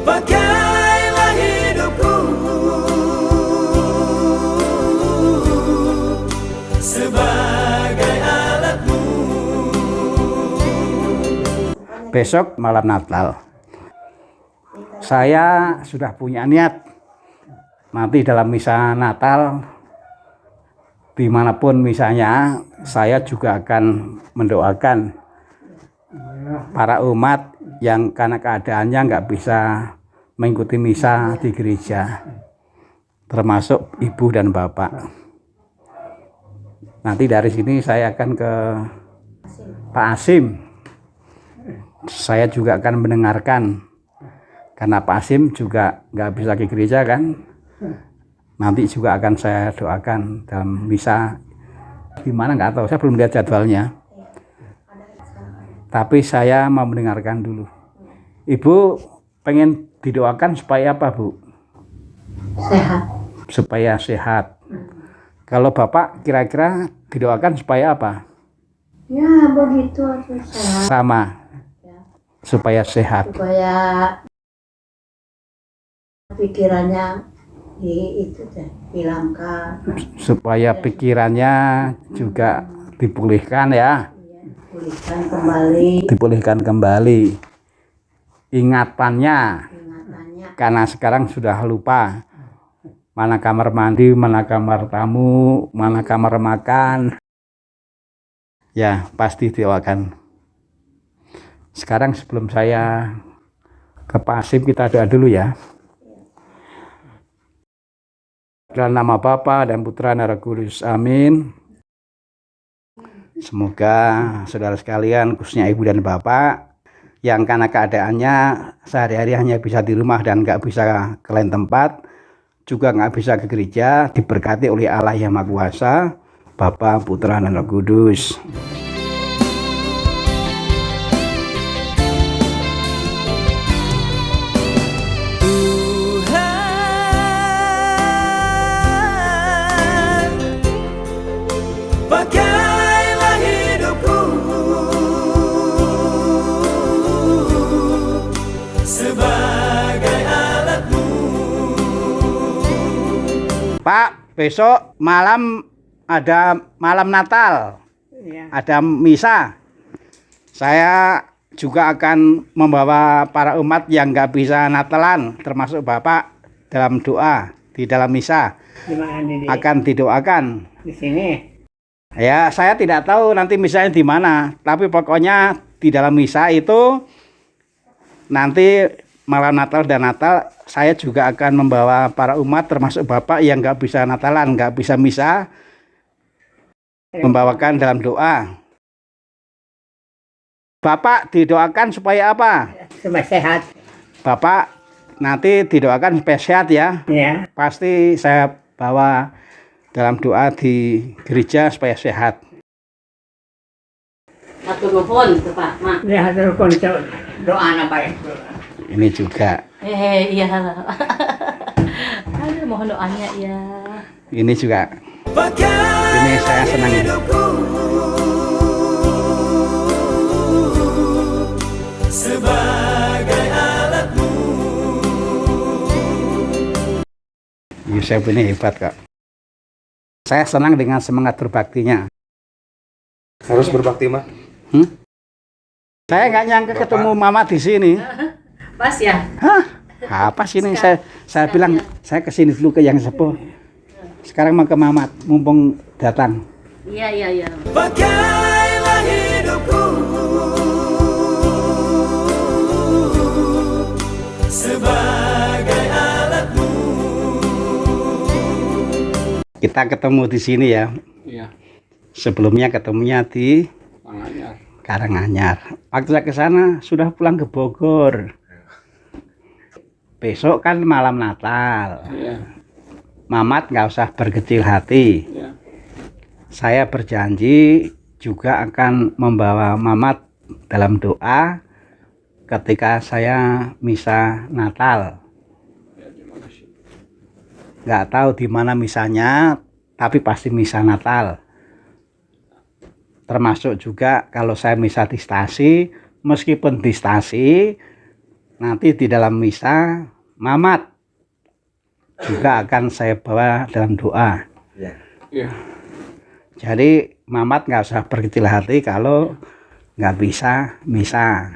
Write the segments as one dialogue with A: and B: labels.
A: Pakailah hidupku sebagai alatmu.
B: Besok malam Natal, saya sudah punya niat nanti dalam misa Natal, dimanapun misanya, saya juga akan mendoakan para umat yang karena keadaannya nggak bisa mengikuti misa di gereja, termasuk ibu dan bapak. Nanti dari sini saya akan ke Pak Asim. Saya juga akan mendengarkan, karena Pak Asim juga nggak bisa ke gereja kan. Nanti juga akan saya doakan dalam misa. Gimana nggak tahu, saya belum lihat jadwalnya. Tapi saya mau mendengarkan dulu. Ibu pengen didoakan supaya apa, Bu?
C: Sehat.
B: Supaya sehat. Kalau Bapak kira-kira didoakan supaya apa?
C: Ya begitu harus sehat.
B: Sama. Supaya sehat.
C: Supaya pikirannya dihilangkan.
B: Supaya pikirannya juga dipulihkan ya.
C: Pulihkan kembali.
B: Dipulihkan kembali. Ingatannya. Karena sekarang sudah lupa. Mana kamar mandi, mana kamar tamu, mana kamar makan. Ya, pasti doakan. Sekarang sebelum saya ke Pak Asim, kita doa dulu ya. Dalam nama Bapa dan Putra dan Roh Kudus, amin. Semoga saudara sekalian, khususnya ibu dan bapak, yang karena keadaannya sehari-hari hanya bisa di rumah dan nggak bisa ke lain tempat, juga nggak bisa ke gereja, diberkati oleh Allah yang Maha Kuasa, Bapa, Putra, dan Roh Kudus.
A: Pakailah hidupku sebagai alatmu.
B: Pak, besok malam ada malam Natal, ada misa. Saya juga akan membawa para umat yang nggak bisa Natalan, termasuk Bapak, dalam doa di dalam misa. Akan didoakan
D: Di sini.
B: ya. Saya tidak tahu nanti misanya di mana, tapi pokoknya di dalam misa itu nanti malam Natal dan Natal, saya juga akan membawa para umat termasuk Bapak yang nggak bisa Natalan, nggak bisa misa, membawakan dalam doa. Bapak didoakan supaya apa?
D: Supaya sehat.
B: Bapak nanti didoakan supaya sehat ya.
D: Ya.
B: Pasti saya bawa dalam doa di gereja supaya sehat.
C: Satu nuhun tuh Pak. Mak.
D: Ya terus doa apa ya?
B: Ini juga.
C: Iya. Aduh, mohon doanya ya.
B: Ini juga. Ini saya senang.
A: Sebagai alatmu.
B: Yusuf ini hebat kok. Saya senang dengan semangat berbaktinya.
E: Harus berbakti, Mak.
B: Saya nggak nyangka ketemu Mama di sini.
C: Pas ya?
B: Hah? Apa sih ini? Saya bilang saya kesini dulu ke yang sepuh. Sekarang mau ke Mamat, mumpung datang.
C: Iya.
A: Pakailah hidupku sebagai alatmu.
B: Kita ketemu di sini ya.
E: Iya.
B: Sebelumnya ketemunya di
E: Karanganyar.
B: Karanganyar. Waktu saya ke sana sudah pulang ke Bogor. Besok kan malam Natal.
E: Iya.
B: Mamat nggak usah berkecil hati.
E: Iya.
B: Saya berjanji juga akan membawa Mamat dalam doa ketika saya misa Natal.
E: Ya, terima kasih.
B: Nggak tahu di mana misanya, tapi pasti misa Natal. Termasuk juga kalau saya misa di stasi, meskipun di stasi, Nanti di dalam misa, Mamat juga akan saya bawa dalam doa.
E: Iya.
B: Jadi Mamat nggak usah berkecil hati kalau nggak bisa misa,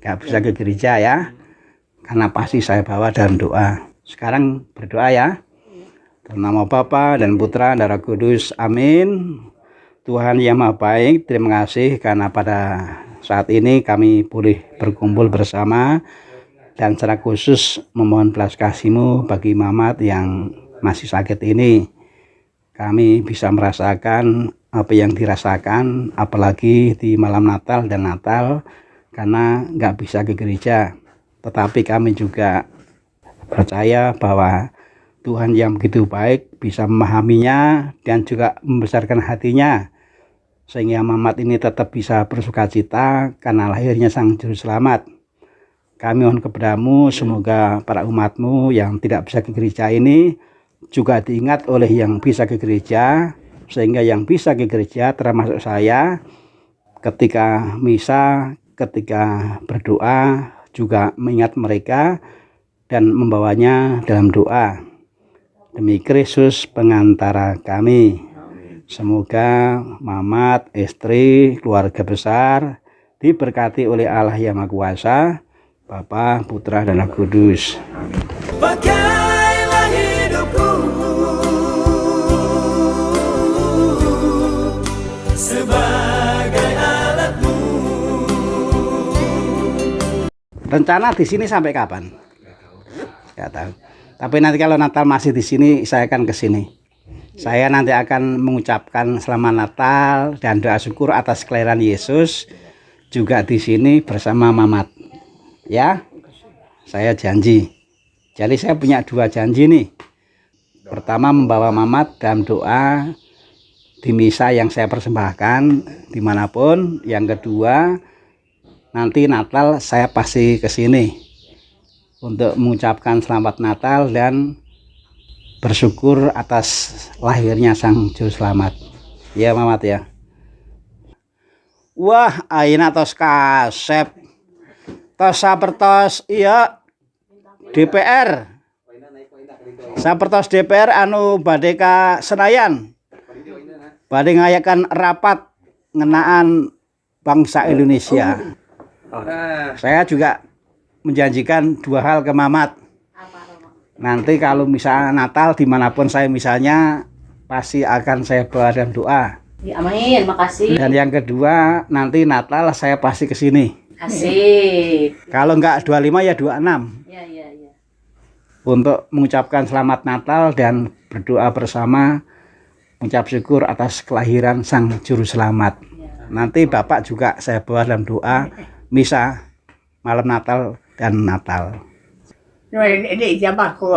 B: nggak bisa ke gereja ya, karena pasti saya bawa dalam doa. Sekarang berdoa ya. Dalam nama Bapa dan Putra dan Roh Kudus, amin. Tuhan yang Maha Baik, terima kasih karena pada saat ini kami boleh berkumpul bersama, dan secara khusus memohon belas kasih-Mu bagi Mamat yang masih sakit ini. Kami bisa merasakan apa yang dirasakan, apalagi di malam Natal dan Natal, karena nggak bisa ke gereja. Tetapi kami juga percaya bahwa Tuhan yang begitu baik bisa memahaminya dan juga membesarkan hatinya, sehingga Mamat ini tetap bisa bersuka cita karena lahirnya Sang Juru Selamat. Kami mohon kepadamu, semoga para umat-Mu yang tidak bisa ke gereja ini juga diingat oleh yang bisa ke gereja, sehingga yang bisa ke gereja termasuk saya, ketika misa, ketika berdoa juga mengingat mereka dan membawanya dalam doa. Demi Kristus pengantara kami. Semoga Mamat, istri, keluarga besar diberkati oleh Allah yang Maha Kuasa, Bapa, Putra, dan Roh Kudus.
A: Pakailah hidupku sebagai alatmu.
B: Rencana di sini sampai kapan? Nggak tahu. Tapi nanti kalau Natal masih di sini, saya akan ke sini. Saya nanti akan mengucapkan selamat Natal dan doa syukur atas kelahiran Yesus juga di sini bersama Mamat. Ya, saya janji. Jadi saya punya dua janji nih. Pertama, membawa Mamat dalam doa di misa yang saya persembahkan dimanapun. Yang kedua, nanti Natal saya pasti ke sini untuk mengucapkan selamat Natal dan bersyukur atas lahirnya Sang Juru Selamat. Ya Mamat ya. Wah, ayeuna tos kasep. Tos sapertos iya DPR. Sapertos DPR anu badhe ka Senayan. Badhe ngayakan rapat ngenaan bangsa Indonesia. Saya juga menjanjikan dua hal ke Mamat. Nanti kalau misalnya Natal dimanapun saya misalnya, pasti akan saya bawa dalam doa.
C: Ya, amin, makasih.
B: Dan yang kedua, nanti Natal saya pasti ke sini.
C: Asik.
B: Kalau enggak 25 ya 26.
C: Ya, ya, ya.
B: Untuk mengucapkan selamat Natal dan berdoa bersama, mengucap syukur atas kelahiran Sang Juru Selamat. Nanti Bapak juga saya bawa dalam doa misa malam Natal dan Natal.
D: Ini ijabah ku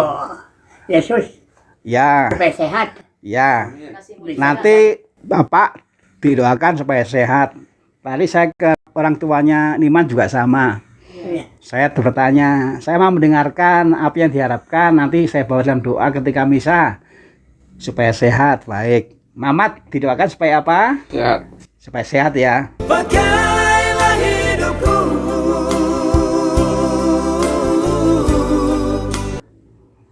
D: Yesus
B: Ya,
D: supaya sehat.
B: ya.
C: Makasih.
B: Nanti Bapak didoakan supaya sehat. Tadi saya ke orang tuanya Niman juga sama.
D: Iya.
B: Saya bertanya, saya mau mendengarkan apa yang diharapkan. Nanti saya bawa dalam doa ketika misa supaya sehat, baik. Mamat didoakan supaya apa?
E: Sehat.
B: Supaya sehat ya.
A: Pakailah hidupku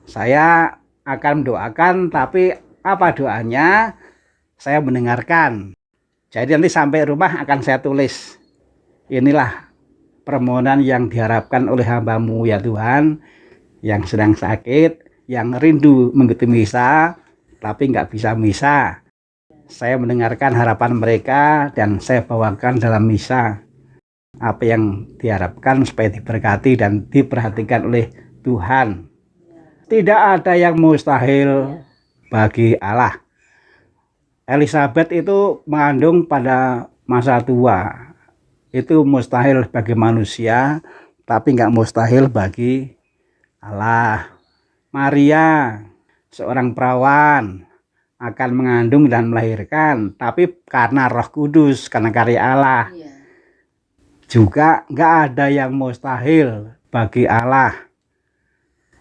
B: Saya akan mendoakan, tapi apa doanya? Saya mendengarkan. Jadi nanti sampai rumah akan saya tulis. Inilah permohonan yang diharapkan oleh hamba-Mu ya Tuhan, yang sedang sakit, yang rindu mengikuti misa, tapi nggak bisa misa. Saya mendengarkan harapan mereka dan saya bawakan dalam misa apa yang diharapkan supaya diberkati dan diperhatikan oleh Tuhan. Tidak ada yang mustahil bagi Allah. Elizabeth itu mengandung pada masa tua. Itu mustahil bagi manusia, tapi nggak mustahil bagi Allah. Maria, seorang perawan, akan mengandung dan melahirkan, tapi karena Roh Kudus, karena karya Allah.
C: Iya.
B: Juga nggak ada yang mustahil bagi Allah.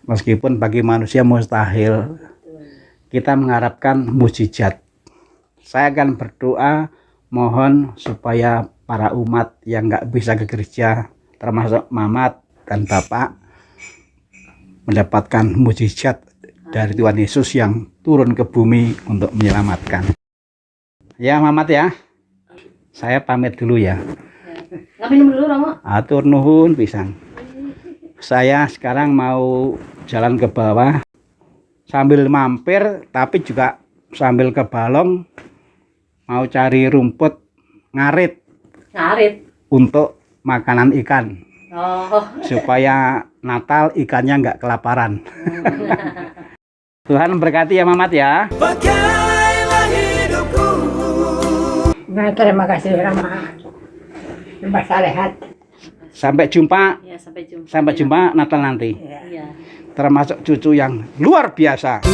B: Meskipun bagi manusia mustahil, kita mengharapkan mukjizat. Saya akan berdoa mohon supaya para umat yang nggak bisa ke gereja, termasuk Mamat dan Bapak, mendapatkan mukjizat dari Tuhan Yesus yang turun ke bumi untuk menyelamatkan. Ya Mamat ya, saya pamit dulu ya.
C: Nggak minum dulu Romo?
B: Atur nuhun pisang. Saya sekarang mau jalan ke bawah sambil mampir, tapi juga sambil ke balong mau cari rumput ngarit
C: Ngarit.
B: untuk makanan ikan
C: Oh.
B: supaya Natal ikannya nggak kelaparan. Tuhan berkati ya Mamat ya.
A: pakailah hidupku.
D: Nah, terima kasih Rama. Mbak Salehat.
B: Sampai jumpa,
C: Ya, sampai jumpa.
B: sampai jumpa Natal nanti.
C: Iya.
B: Termasuk cucu yang luar biasa.